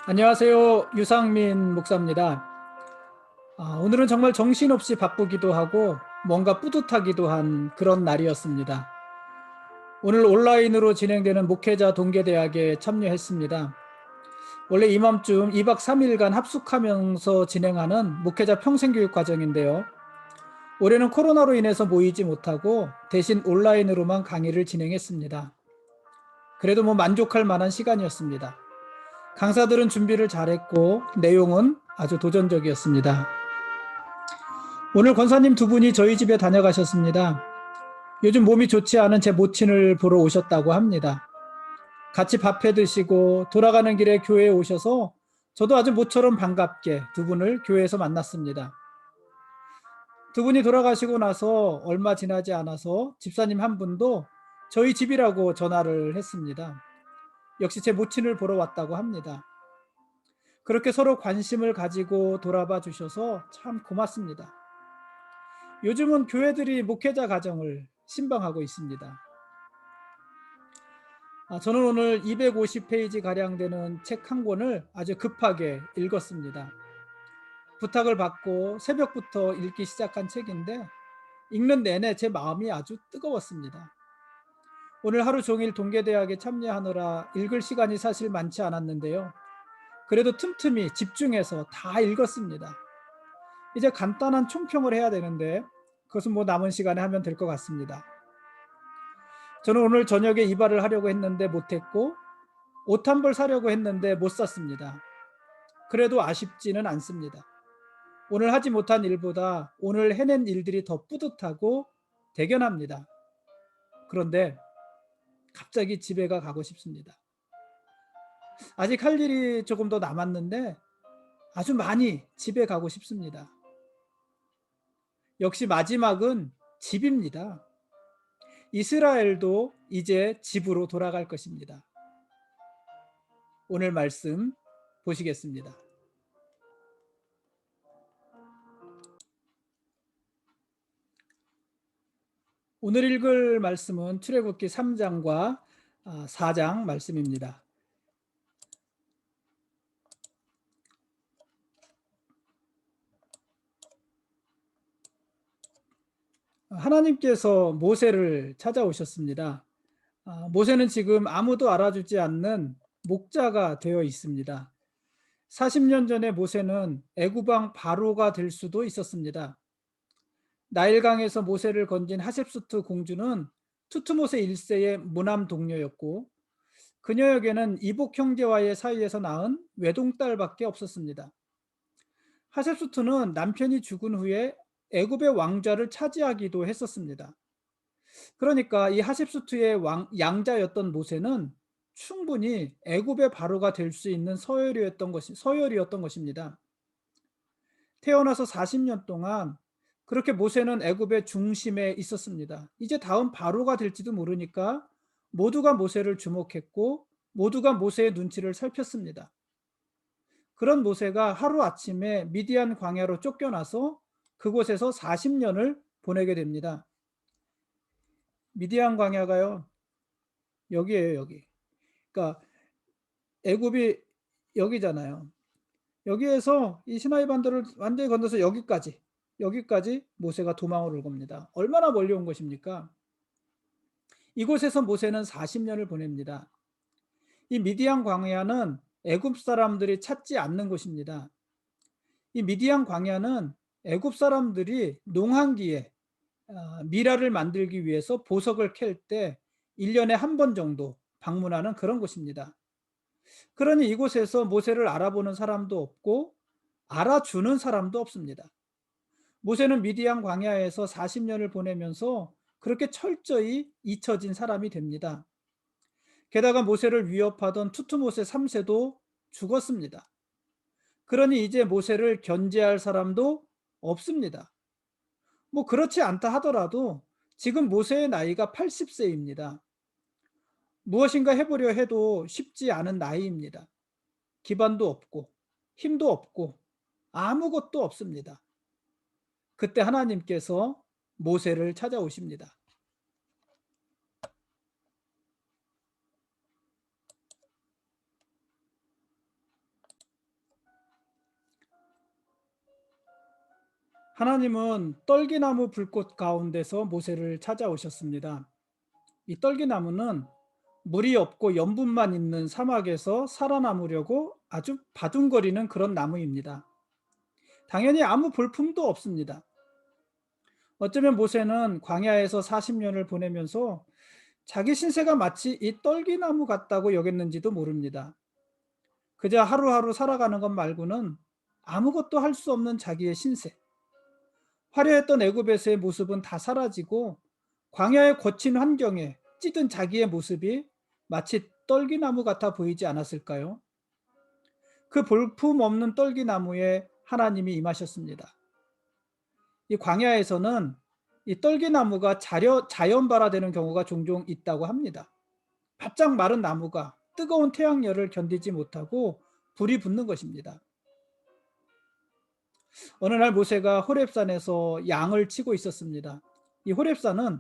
안녕하세요. 유상민 목사입니다. 오늘은 정말 정신없이 바쁘기도 하고 뭔가 뿌듯하기도 한 그런 날이었습니다. 오늘 온라인으로 진행되는 목회자 동계대학에 참여했습니다. 원래 이맘쯤 2박 3일간 합숙하면서 진행하는 목회자 평생교육 과정인데요. 올해는 코로나로 인해서 모이지 못하고 대신 온라인으로만 강의를 진행했습니다. 그래도 만족할 만한 시간이었습니다. 강사들은 준비를 잘했고 내용은 아주 도전적이었습니다. 오늘 권사님 두 분이 저희 집에 다녀가셨습니다. 요즘 몸이 좋지 않은 제 모친을 보러 오셨다고 합니다. 같이 밥해 드시고 돌아가는 길에 교회에 오셔서 저도 아주 모처럼 반갑게 두 분을 교회에서 만났습니다. 두 분이 돌아가시고 나서 얼마 지나지 않아서 집사님 한 분도 저희 집이라고 전화를 했습니다. 역시 제 모친을 보러 왔다고 합니다. 그렇게 서로 관심을 가지고 돌아봐 주셔서 참 고맙습니다. 요즘은 교회들이 목회자 가정을 신방하고 있습니다. 저는 오늘 250페이지 가량 되는 책 한 권을 아주 급하게 읽었습니다. 부탁을 받고 새벽부터 읽기 시작한 책인데 읽는 내내 제 마음이 아주 뜨거웠습니다. 오늘 하루 종일 동계대학에 참여하느라 읽을 시간이 사실 많지 않았는데요. 그래도 틈틈이 집중해서 다 읽었습니다. 이제 간단한 총평을 해야 되는데 그것은 남은 시간에 하면 될 것 같습니다. 저는 오늘 저녁에 이발을 하려고 했는데 못했고 옷 한 벌 사려고 했는데 못 샀습니다. 그래도 아쉽지는 않습니다. 오늘 하지 못한 일보다 오늘 해낸 일들이 더 뿌듯하고 대견합니다. 그런데 갑자기 집에 가고 싶습니다. 아직 할 일이 조금 더 남았는데 아주 많이 집에 가고 싶습니다. 역시 마지막은 집입니다. 이스라엘도 이제 집으로 돌아갈 것입니다. 오늘 말씀 보시겠습니다. 오늘 읽을 말씀은 출애굽기 3장과 4장 말씀입니다. 하나님께서 모세를 찾아오셨습니다. 모세는 지금 아무도 알아주지 않는 목자가 되어 있습니다. 40년 전에 모세는 애굽 왕 바로가 될 수도 있었습니다. 나일강에서 모세를 건진 하셉수트 공주는 투트모세 1세의 무남 동료였고 그녀에게는 이복 형제와의 사이에서 낳은 외동딸밖에 없었습니다. 하셉수트는 남편이 죽은 후에 애굽의 왕좌를 차지하기도 했었습니다. 그러니까 이 하셉수트의 양자였던 모세는 충분히 애굽의 바로가 될 수 있는 서열이었던 것입니다. 태어나서 40년 동안 그렇게 모세는 애굽의 중심에 있었습니다. 이제 다음 바로가 될지도 모르니까 모두가 모세를 주목했고 모두가 모세의 눈치를 살폈습니다. 그런 모세가 하루아침에 미디안 광야로 쫓겨나서 그곳에서 40년을 보내게 됩니다. 미디안 광야가요, 여기에요, 여기. 그러니까 애굽이 여기잖아요. 여기에서 이 시나이 반도를 완전히 건너서 여기까지 모세가 도망을 올 겁니다. 얼마나 멀리 온 것입니까? 이곳에서 모세는 40년을 보냅니다. 이 미디안 광야는 애굽 사람들이 찾지 않는 곳입니다. 이 미디안 광야는 애굽 사람들이 농한기에 미라를 만들기 위해서 보석을 캘 때 1년에 한 번 정도 방문하는 그런 곳입니다. 그러니 이곳에서 모세를 알아보는 사람도 없고 알아주는 사람도 없습니다. 모세는 미디안 광야에서 40년을 보내면서 그렇게 철저히 잊혀진 사람이 됩니다. 게다가 모세를 위협하던 투트모세 3세도 죽었습니다. 그러니 이제 모세를 견제할 사람도 없습니다. 그렇지 않다 하더라도 지금 모세의 나이가 80세입니다. 무엇인가 해보려 해도 쉽지 않은 나이입니다. 기반도 없고 힘도 없고 아무것도 없습니다. 그때 하나님께서 모세를 찾아오십니다. 하나님은 떨기나무 불꽃 가운데서 모세를 찾아오셨습니다. 이 떨기나무는 물이 없고 염분만 있는 사막에서 살아남으려고 아주 바둥거리는 그런 나무입니다. 당연히 아무 볼품도 없습니다. 어쩌면 모세는 광야에서 40년을 보내면서 자기 신세가 마치 이 떨기나무 같다고 여겼는지도 모릅니다. 그저 하루하루 살아가는 것 말고는 아무것도 할 수 없는 자기의 신세. 화려했던 애굽에서의 모습은 다 사라지고 광야의 거친 환경에 찌든 자기의 모습이 마치 떨기나무 같아 보이지 않았을까요? 그 볼품 없는 떨기나무에 하나님이 임하셨습니다. 이 광야에서는 이 떨기나무가 자연발화되는 경우가 종종 있다고 합니다. 바짝 마른 나무가 뜨거운 태양열을 견디지 못하고 불이 붙는 것입니다. 어느 날 모세가 호렙산에서 양을 치고 있었습니다. 이 호렙산은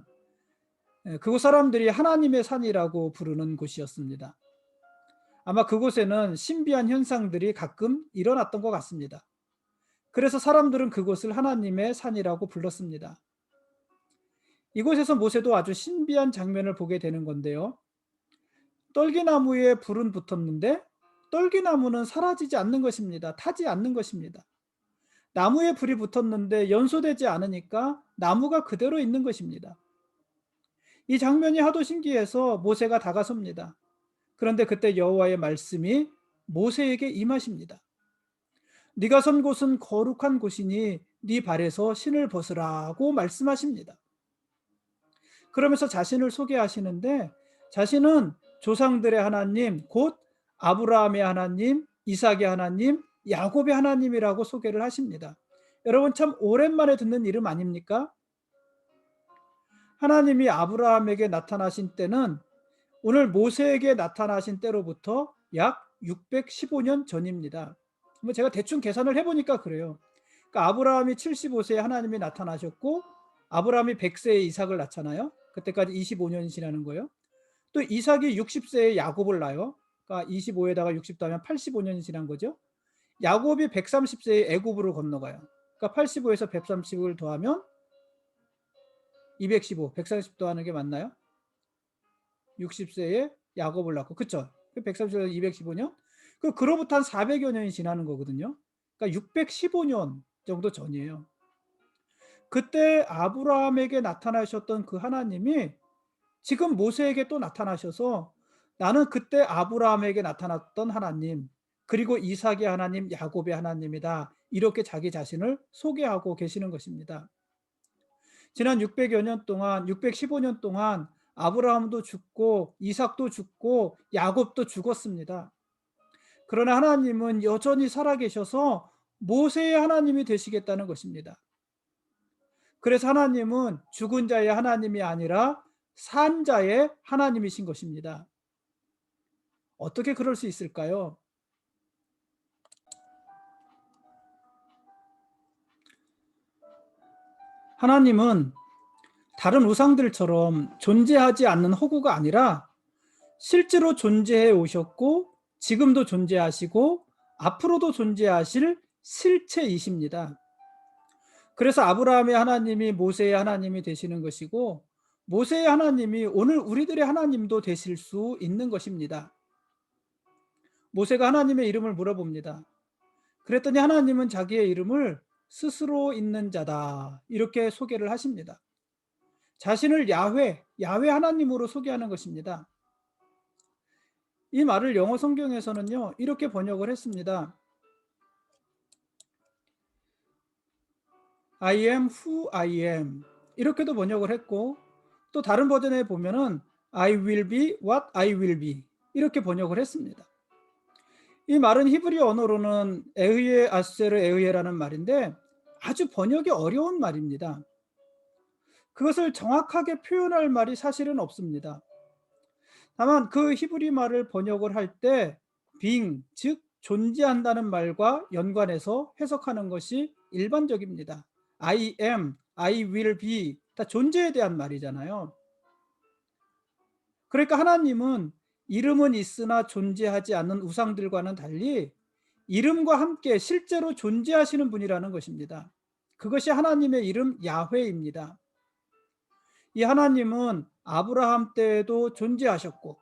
그곳 사람들이 하나님의 산이라고 부르는 곳이었습니다. 아마 그곳에는 신비한 현상들이 가끔 일어났던 것 같습니다. 그래서 사람들은 그곳을 하나님의 산이라고 불렀습니다. 이곳에서 모세도 아주 신비한 장면을 보게 되는 건데요. 떨기나무에 불은 붙었는데 떨기나무는 사라지지 않는 것입니다. 타지 않는 것입니다. 나무에 불이 붙었는데 연소되지 않으니까 나무가 그대로 있는 것입니다. 이 장면이 하도 신기해서 모세가 다가섭니다. 그런데 그때 여호와의 말씀이 모세에게 임하십니다. 네가 선 곳은 거룩한 곳이니 네 발에서 신을 벗으라고 말씀하십니다. 그러면서 자신을 소개하시는데 자신은 조상들의 하나님, 곧 아브라함의 하나님, 이삭의 하나님, 야곱의 하나님이라고 소개를 하십니다. 여러분 참 오랜만에 듣는 이름 아닙니까? 하나님이 아브라함에게 나타나신 때는 오늘 모세에게 나타나신 때로부터 약 615년 전입니다. 뭐 제가 대충 계산을 해보니까 그래요. 그러니까 아브라함이 75세에 하나님이 나타나셨고 아브라함이 100세에 이삭을 낳잖아요. 그때까지 25년이 지나는 거예요. 또 이삭이 60세에 야곱을 낳아요. 그러니까 25에다가 60 더하면 85년이 지난 거죠. 야곱이 130세에 애굽으로 건너가요. 그러니까 85에서 130을 더하면 215, 130 더하는 게 맞나요? 60세에 야곱을 낳고, 그쵸? 130에서 215년? 그로부터 한 400여 년이 지나는 거거든요. 그러니까 615년 정도 전이에요. 그때 아브라함에게 나타나셨던 그 하나님이 지금 모세에게 또 나타나셔서 나는 그때 아브라함에게 나타났던 하나님, 그리고 이삭의 하나님, 야곱의 하나님이다. 이렇게 자기 자신을 소개하고 계시는 것입니다. 지난 600여 년 동안, 615년 동안 아브라함도 죽고 이삭도 죽고 야곱도 죽었습니다. 그러나 하나님은 여전히 살아계셔서 모세의 하나님이 되시겠다는 것입니다. 그래서 하나님은 죽은 자의 하나님이 아니라 산 자의 하나님이신 것입니다. 어떻게 그럴 수 있을까요? 하나님은 다른 우상들처럼 존재하지 않는 허구가 아니라 실제로 존재해 오셨고 지금도 존재하시고 앞으로도 존재하실 실체이십니다. 그래서 아브라함의 하나님이 모세의 하나님이 되시는 것이고 모세의 하나님이 오늘 우리들의 하나님도 되실 수 있는 것입니다. 모세가 하나님의 이름을 물어봅니다. 그랬더니 하나님은 자기의 이름을 스스로 있는 자다 이렇게 소개를 하십니다. 자신을 야훼 하나님으로 소개하는 것입니다. 이 말을 영어 성경에서는요 이렇게 번역을 했습니다. I am who I am 이렇게도 번역을 했고 또 다른 버전에 보면은 I will be what I will be 이렇게 번역을 했습니다. 이 말은 히브리 언어로는 에흐예 아세르 에흐예라는 말인데 아주 번역이 어려운 말입니다. 그것을 정확하게 표현할 말이 사실은 없습니다. 다만 그 히브리 말을 번역을 할 때 being, 즉 존재한다는 말과 연관해서 해석하는 것이 일반적입니다. I am, I will be 다 존재에 대한 말이잖아요. 그러니까 하나님은 이름은 있으나 존재하지 않는 우상들과는 달리 이름과 함께 실제로 존재하시는 분이라는 것입니다. 그것이 하나님의 이름 야훼입니다. 이 하나님은 아브라함 때에도 존재하셨고,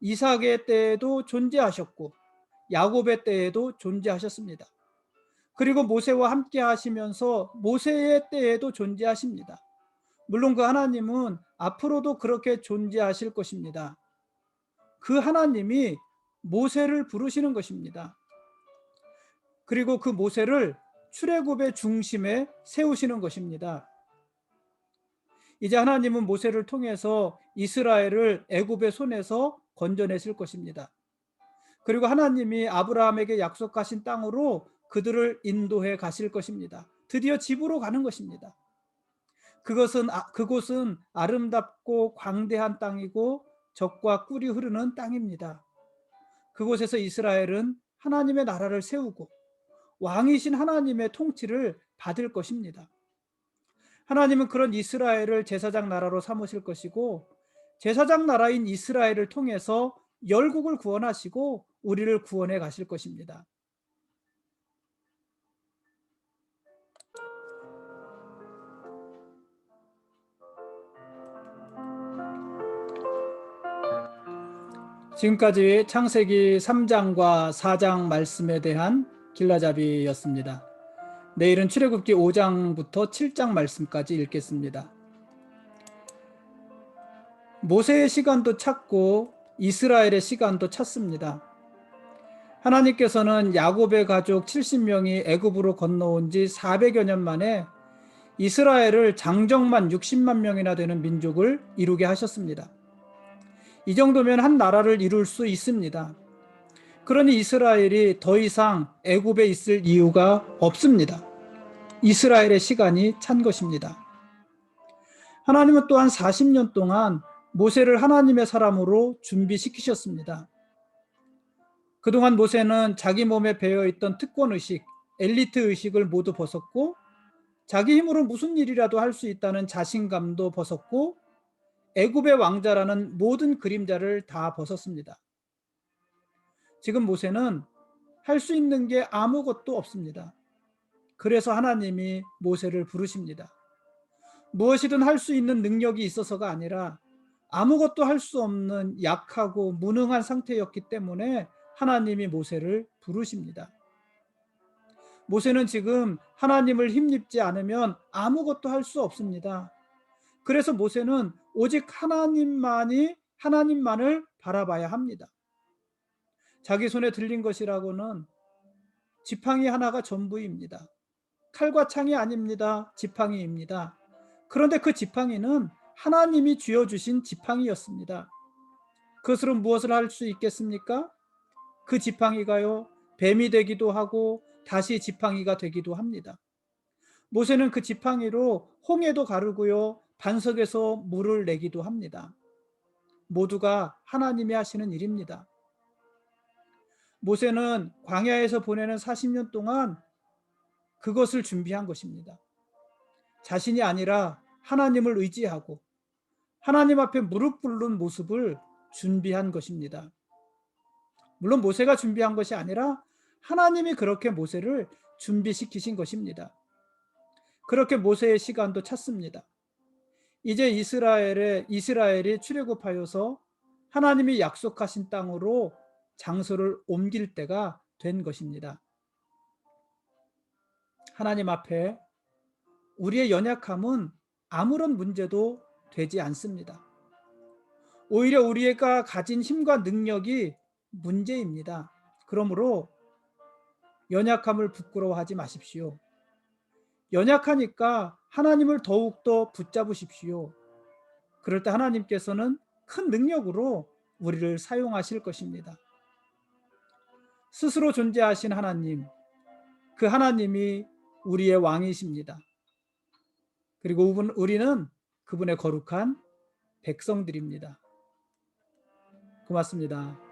이삭의 때에도 존재하셨고, 야곱의 때에도 존재하셨습니다. 그리고 모세와 함께 하시면서 모세의 때에도 존재하십니다. 물론 그 하나님은 앞으로도 그렇게 존재하실 것입니다. 그 하나님이 모세를 부르시는 것입니다. 그리고 그 모세를 출애굽의 중심에 세우시는 것입니다. 이제 하나님은 모세를 통해서 이스라엘을 애굽의 손에서 건져내실 것입니다. 그리고 하나님이 아브라함에게 약속하신 땅으로 그들을 인도해 가실 것입니다. 드디어 집으로 가는 것입니다. 그곳은 아름답고 광대한 땅이고 젖과 꿀이 흐르는 땅입니다. 그곳에서 이스라엘은 하나님의 나라를 세우고 왕이신 하나님의 통치를 받을 것입니다. 하나님은 그런 이스라엘을 제사장 나라로 삼으실 것이고, 제사장 나라인 이스라엘을 통해서 열국을 구원하시고 우리를 구원해 가실 것입니다. 지금까지 창세기 3장과 4장 말씀에 대한 길라잡이였습니다. 내일은 출애굽기 5장부터 7장 말씀까지 읽겠습니다. 모세의 시간도 찼고 이스라엘의 시간도 찼습니다. 하나님께서는 야곱의 가족 70명이 애굽으로 건너온 지 400여 년 만에 이스라엘을 장정만 60만 명이나 되는 민족을 이루게 하셨습니다. 이 정도면 한 나라를 이룰 수 있습니다. 그러니 이스라엘이 더 이상 애굽에 있을 이유가 없습니다. 이스라엘의 시간이 찬 것입니다. 하나님은 또한 40년 동안 모세를 하나님의 사람으로 준비시키셨습니다. 그동안 모세는 자기 몸에 배어있던 특권의식, 엘리트의식을 모두 벗었고, 자기 힘으로 무슨 일이라도 할 수 있다는 자신감도 벗었고, 애굽의 왕자라는 모든 그림자를 다 벗었습니다. 지금 모세는 할 수 있는 게 아무것도 없습니다. 그래서 하나님이 모세를 부르십니다. 무엇이든 할 수 있는 능력이 있어서가 아니라 아무것도 할 수 없는 약하고 무능한 상태였기 때문에 하나님이 모세를 부르십니다. 모세는 지금 하나님을 힘입지 않으면 아무것도 할 수 없습니다. 그래서 모세는 오직 하나님만을 바라봐야 합니다. 자기 손에 들린 것이라고는 지팡이 하나가 전부입니다. 칼과 창이 아닙니다. 지팡이입니다. 그런데 그 지팡이는 하나님이 쥐어주신 지팡이였습니다. 그것으로 무엇을 할 수 있겠습니까? 그 지팡이가요, 뱀이 되기도 하고 다시 지팡이가 되기도 합니다. 모세는 그 지팡이로 홍해도 가르고요, 반석에서 물을 내기도 합니다. 모두가 하나님이 하시는 일입니다. 모세는 광야에서 보내는 40년 동안 그것을 준비한 것입니다. 자신이 아니라 하나님을 의지하고 하나님 앞에 무릎 꿇는 모습을 준비한 것입니다. 물론 모세가 준비한 것이 아니라 하나님이 그렇게 모세를 준비시키신 것입니다. 그렇게 모세의 시간도 찼습니다. 이제 이스라엘이 출애굽하여서 하나님이 약속하신 땅으로 장소를 옮길 때가 된 것입니다. 하나님 앞에 우리의 연약함은 아무런 문제도 되지 않습니다. 오히려 우리가 가진 힘과 능력이 문제입니다. 그러므로 연약함을 부끄러워하지 마십시오. 연약하니까 하나님을 더욱더 붙잡으십시오. 그럴 때 하나님께서는 큰 능력으로 우리를 사용하실 것입니다. 스스로 존재하신 하나님, 그 하나님이 우리의 왕이십니다. 그리고 우리는 그분의 거룩한 백성들입니다. 고맙습니다.